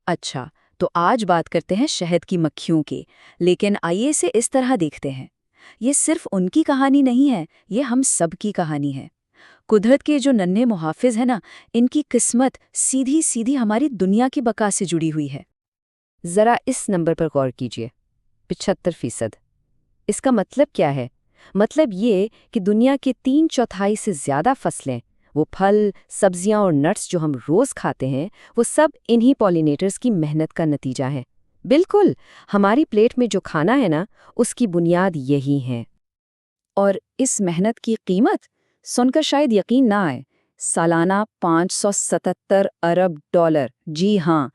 اچھا، تو آج بات کرتے ہیں شہد کی مکھیوں کی، لیکن آئیے اسے اس طرح دیکھتے ہیں۔ یہ صرف ان کی کہانی نہیں ہے، یہ ہم سب کی کہانی ہے۔ قدرت کے جو ننھے محافظ ہیں نا، ان کی قسمت سیدھی سیدھی ہماری دنیا کی بقا سے جڑی ہوئی ہے۔ ذرا اس نمبر پر غور کیجیے، 75%۔ اس کا مطلب کیا ہے؟ مطلب یہ کہ دنیا کے 3/4 سے زیادہ فصلیں، وہ پھل، سبزیاں اور نٹس جو ہم روز کھاتے ہیں، وہ سب انہی پولینیٹرز کی محنت کا نتیجہ ہے۔ بالکل، ہماری پلیٹ میں جو کھانا ہے نا، اس کی بنیاد یہی ہے۔ اور اس محنت کی قیمت سن کر شاید یقین نہ آئے، سالانہ $577 ارب۔ جی ہاں،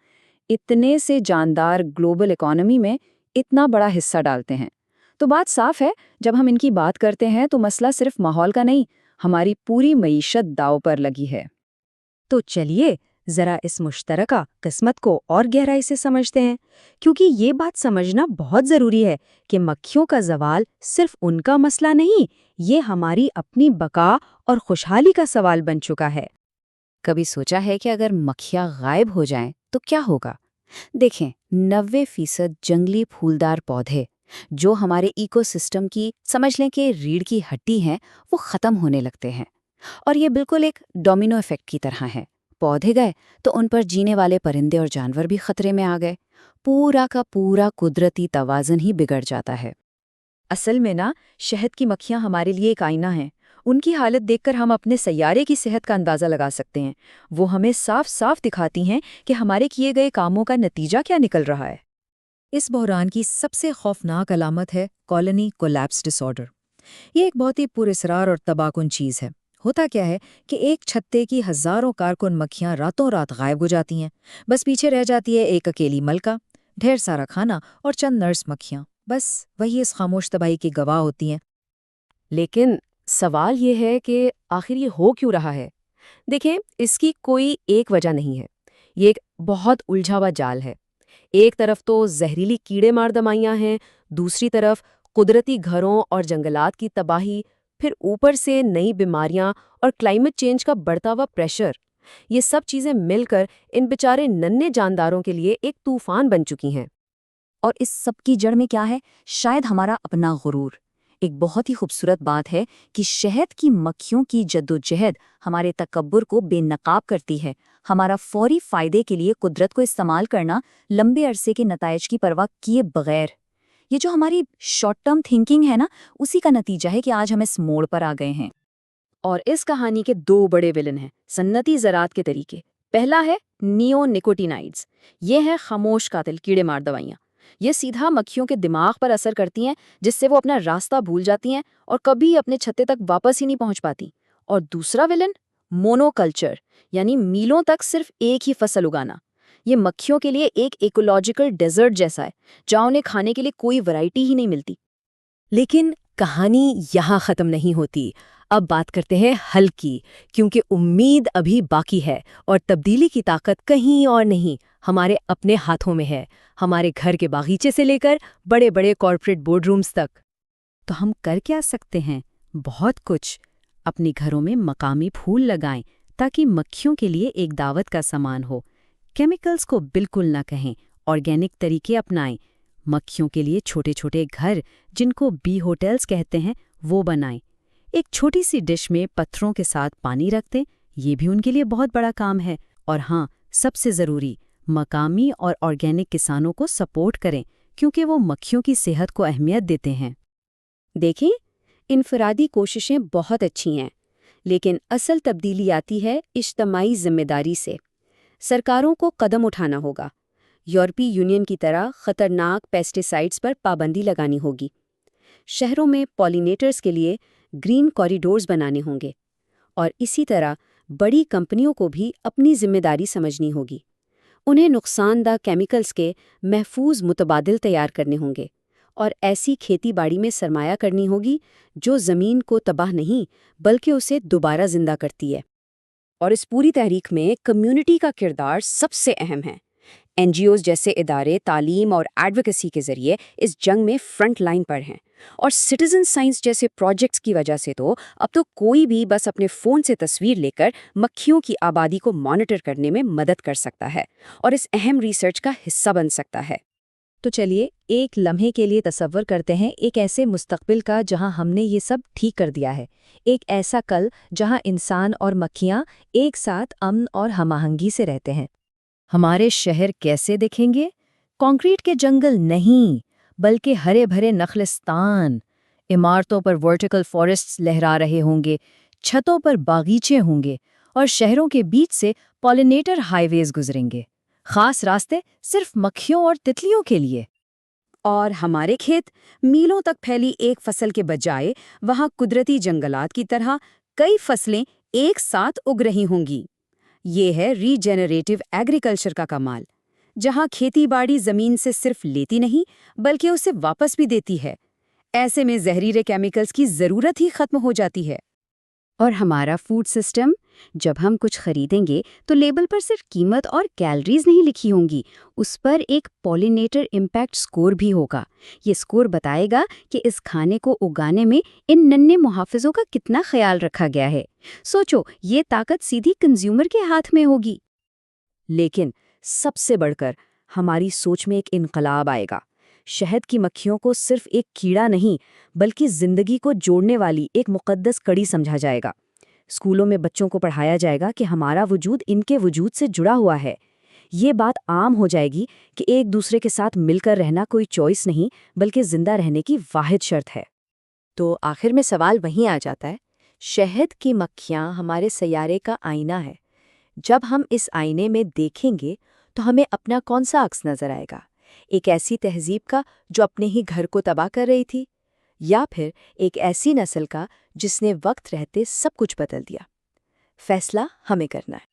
اتنے سے جاندار گلوبل اکانومی میں اتنا بڑا حصہ ڈالتے ہیں۔ تو بات صاف ہے، جب ہم ان کی بات کرتے ہیں تو مسئلہ صرف ماحول کا نہیں، ہماری پوری معیشت داؤ پر لگی ہے۔ تو چلیے ذرا اس مشترکہ قسمت کو اور گہرائی سے سمجھتے ہیں، کیونکہ یہ بات سمجھنا بہت ضروری ہے کہ مکھیوں کا زوال صرف ان کا مسئلہ نہیں، یہ ہماری اپنی بقا اور خوشحالی کا سوال بن چکا ہے۔ کبھی سوچا ہے کہ اگر مکھیاں غائب ہو جائیں تو کیا ہوگا؟ دیکھیں، 90% جنگلی پھولدار پودے جو ہمارے ایکو سسٹم کی سمجھ لیں کہ ریڑھ کی ہڈی ہیں، وہ ختم ہونے لگتے ہیں۔ اور یہ بالکل ایک ڈومینو ایفیکٹ کی طرح ہے۔ پودے گئے تو ان پر جینے والے پرندے اور جانور بھی خطرے میں آ گئے۔ پورا کا پورا قدرتی توازن ہی بگڑ جاتا ہے۔ اصل میں نا، شہد کی مکھیاں ہمارے لیے ایک آئینہ ہیں۔ ان کی حالت دیکھ کر ہم اپنے سیارے کی صحت کا اندازہ لگا سکتے ہیں۔ وہ ہمیں صاف صاف دکھاتی ہیں کہ ہمارے کیے گئے کاموں کا نتیجہ کیا نکل رہا ہے۔ اس بحران کی سب سے خوفناک علامت ہے کالونی کولیپس ڈس آرڈر۔ یہ ایک بہت ہی پراسرار اور تباہ کن چیز ہے۔ ہوتا کیا ہے کہ ایک چھتے کی ہزاروں کارکن مکھیاں راتوں رات غائب ہو جاتی ہیں، بس پیچھے رہ جاتی ہے ایک اکیلی ملکہ، ڈھیر سارا کھانا اور چند نرس مکھیاں، بس وہی اس خاموش تباہی کی گواہ ہوتی ہیں۔ لیکن سوال یہ ہے کہ آخر یہ ہو کیوں رہا ہے؟ دیکھیں، اس کی کوئی ایک وجہ نہیں ہے۔ یہ ایک بہت الجھا ہوا جال ہے۔ ایک طرف تو زہریلی کیڑے مار دمائیاں ہیں، دوسری طرف قدرتی گھروں اور جنگلات کی تباہی، پھر اوپر سے نئی بیماریاں اور کلائمیٹ چینج کا بڑھتا ہوا پریشر۔ یہ سب چیزیں مل کر ان بیچارے ننھے جانداروں کے لیے ایک طوفان بن چکی ہیں۔ اور اس سب کی جڑ میں کیا ہے؟ شاید ہمارا اپنا غرور۔ ایک بہت ہی خوبصورت بات ہے کہ شہد کی مکھیوں کی جدوجہد ہمارے تکبر کو بے نقاب کرتی ہے۔ ہمارا فوری فائدے کے لیے قدرت کو استعمال کرنا، لمبے عرصے کے نتائج کی پرواہ کیے بغیر، یہ جو ہماری شارٹ ٹرم تھنکنگ ہے نا، اسی کا نتیجہ ہے کہ آج ہم اس موڑ پر آ گئے ہیں۔ اور اس کہانی کے 2 بڑے ولن ہیں صنعتی زراعت کے طریقے۔ پہلا ہے نیو نیکوٹینائڈز۔ یہ ہیں خاموش قاتل کیڑے مار دوائیاں۔ یہ سیدھا مکھیوں کے دماغ پر اثر کرتی ہیں، جس سے وہ اپنا راستہ بھول جاتی ہیں اور کبھی اپنے چھتے تک واپس ہی نہیں پہنچ پاتی۔ اور دوسرا ولن مونو کلچر، یعنی میلوں تک صرف ایک ہی فصل اگانا۔ یہ مکھیوں کے لیے ایک ایکولوجیکل ڈیزرٹ جیسا ہے، جہاں انہیں کھانے کے لیے کوئی ورائٹی ہی نہیں ملتی۔ لیکن کہانی یہاں ختم نہیں ہوتی۔ اب بات کرتے ہیں حل کی، کیونکہ امید ابھی باقی ہے اور تبدیلی کی طاقت کہیں اور نہیں، ہمارے اپنے ہاتھوں میں ہے، ہمارے گھر کے باغیچے سے لے کر بڑے بڑے کارپوریٹ بورڈ رومز تک۔ تو ہم کر کیا سکتے ہیں؟ بہت کچھ۔ اپنے گھروں میں مقامی پھول لگائیں تاکہ مکھیوں کے لیے ایک دعوت کا سامان ہو۔ کیمیکلز کو بالکل نہ کہیں، آرگینک طریقے اپنائیں۔ مکھیوں کے لیے چھوٹے چھوٹے گھر، جن کو بی ہوٹلز کہتے ہیں، وہ بنائیں۔ ایک چھوٹی سی ڈش میں پتھروں کے ساتھ پانی رکھ دیں، یہ بھی ان کے لیے بہت بڑا کام ہے۔ اور ہاں، سب سے ضروری، مقامی اور آرگینک کسانوں کو سپورٹ کریں، کیونکہ وہ مکھیوں کی صحت کو اہمیت دیتے ہیں۔ دیکھیں، انفرادی کوششیں بہت اچھی ہیں، لیکن اصل تبدیلی آتی ہے اجتماعی ذمہ داری سے۔ سرکاروں کو قدم اٹھانا ہوگا۔ یورپی یونین کی طرح خطرناک پیسٹی سائڈز پر پابندی لگانی ہوگی۔ شہروں میں پولینیٹرز کے لیے گرین کوریڈورز بنانے ہوں گے۔ اور اسی طرح بڑی کمپنیوں کو بھی اپنی ذمہ داری سمجھنی ہوگی۔ انہیں نقصان دہ کیمیکلز کے محفوظ متبادل تیار کرنے ہوں گے، اور ایسی کھیتی باڑی میں سرمایہ کرنی ہوگی جو زمین کو تباہ نہیں بلکہ اسے دوبارہ زندہ کرتی ہے۔ اور اس پوری تحریک میں کمیونٹی کا کردار سب سے اہم ہے۔ NGOs جیسے ادارے تعلیم اور ایڈوکیسی کے ذریعے اس جنگ میں فرنٹ لائن پر ہیں، اور سٹیزن سائنس جیسے پروجیکٹس کی وجہ سے تو اب تو کوئی بھی بس اپنے فون سے تصویر لے کر مکھیوں کی آبادی کو مانیٹر کرنے میں مدد کر سکتا ہے اور اس اہم ریسرچ کا حصہ بن سکتا ہے۔ تو چلیے ایک لمحے کے لیے تصور کرتے ہیں ایک ایسے مستقبل کا جہاں ہم نے یہ سب ٹھیک کر دیا ہے، ایک ایسا کل جہاں انسان اور مکھیاں ایک ساتھ امن اور ہم آہنگی سے رہتے ہیں۔ ہمارے شہر کیسے دکھیں گے؟ کنکریٹ کے جنگل نہیں، بلکہ ہرے بھرے نخلستان، عمارتوں پر ورٹیکل فارسٹس لہرا رہے ہوں گے، چھتوں پر باغیچے ہوں گے، اور شہروں کے بیچ سے پولینیٹر ہائی ویز گزریں گے، خاص راستے صرف مکھیوں اور تتلیوں کے لیے۔ اور ہمارے کھیت میلوں تک پھیلی ایک فصل کے بجائے وہاں قدرتی جنگلات کی طرح کئی فصلیں ایک ساتھ اگ رہی ہوں گی۔ یہ ہے ری جنریٹو ایگریکلچر کا کمال، جہاں کھیتی باڑی زمین سے صرف لیتی نہیں بلکہ اسے واپس بھی دیتی ہے۔ ایسے میں زہریلے کیمیکلز کی ضرورت ہی ختم ہو جاتی ہے۔ اور ہمارا فوڈ سسٹم، جب ہم کچھ خریدیں گے تو لیبل پر صرف قیمت اور کیلریز نہیں لکھی ہوں گی، اس پر ایک پولینیٹر امپیکٹ سکور بھی ہوگا۔ یہ سکور بتائے گا کہ اس کھانے کو اگانے میں ان ننھے محافظوں کا کتنا خیال رکھا گیا ہے۔ سوچو، یہ طاقت سیدھی کنزیومر کے ہاتھ میں ہوگی۔ لیکن سب سے بڑھ کر ہماری سوچ میں ایک انقلاب آئے گا۔ شہد کی مکھیوں کو صرف ایک کیڑا نہیں بلکہ زندگی کو جوڑنے والی ایک مقدس کڑی سمجھا جائے گا۔ اسکولوں میں بچوں کو پڑھایا جائے گا کہ ہمارا وجود ان کے وجود سے جڑا ہوا ہے۔ یہ بات عام ہو جائے گی کہ ایک دوسرے کے ساتھ مل کر رہنا کوئی چوائس نہیں بلکہ زندہ رہنے کی واحد شرط ہے۔ تو آخر میں سوال وہیں آ جاتا ہے، شہد کی مکھیاں ہمارے سیارے کا آئینہ ہے۔ جب ہم اس آئینے میں دیکھیں گے تو ہمیں اپنا کون سا عکس نظر آئے گا؟ ایک ایسی تہذیب کا جو اپنے ہی گھر کو تباہ کر رہی تھی، یا پھر ایک ایسی نسل کا جس نے وقت رہتے سب کچھ بدل دیا؟ فیصلہ ہمیں کرنا ہے۔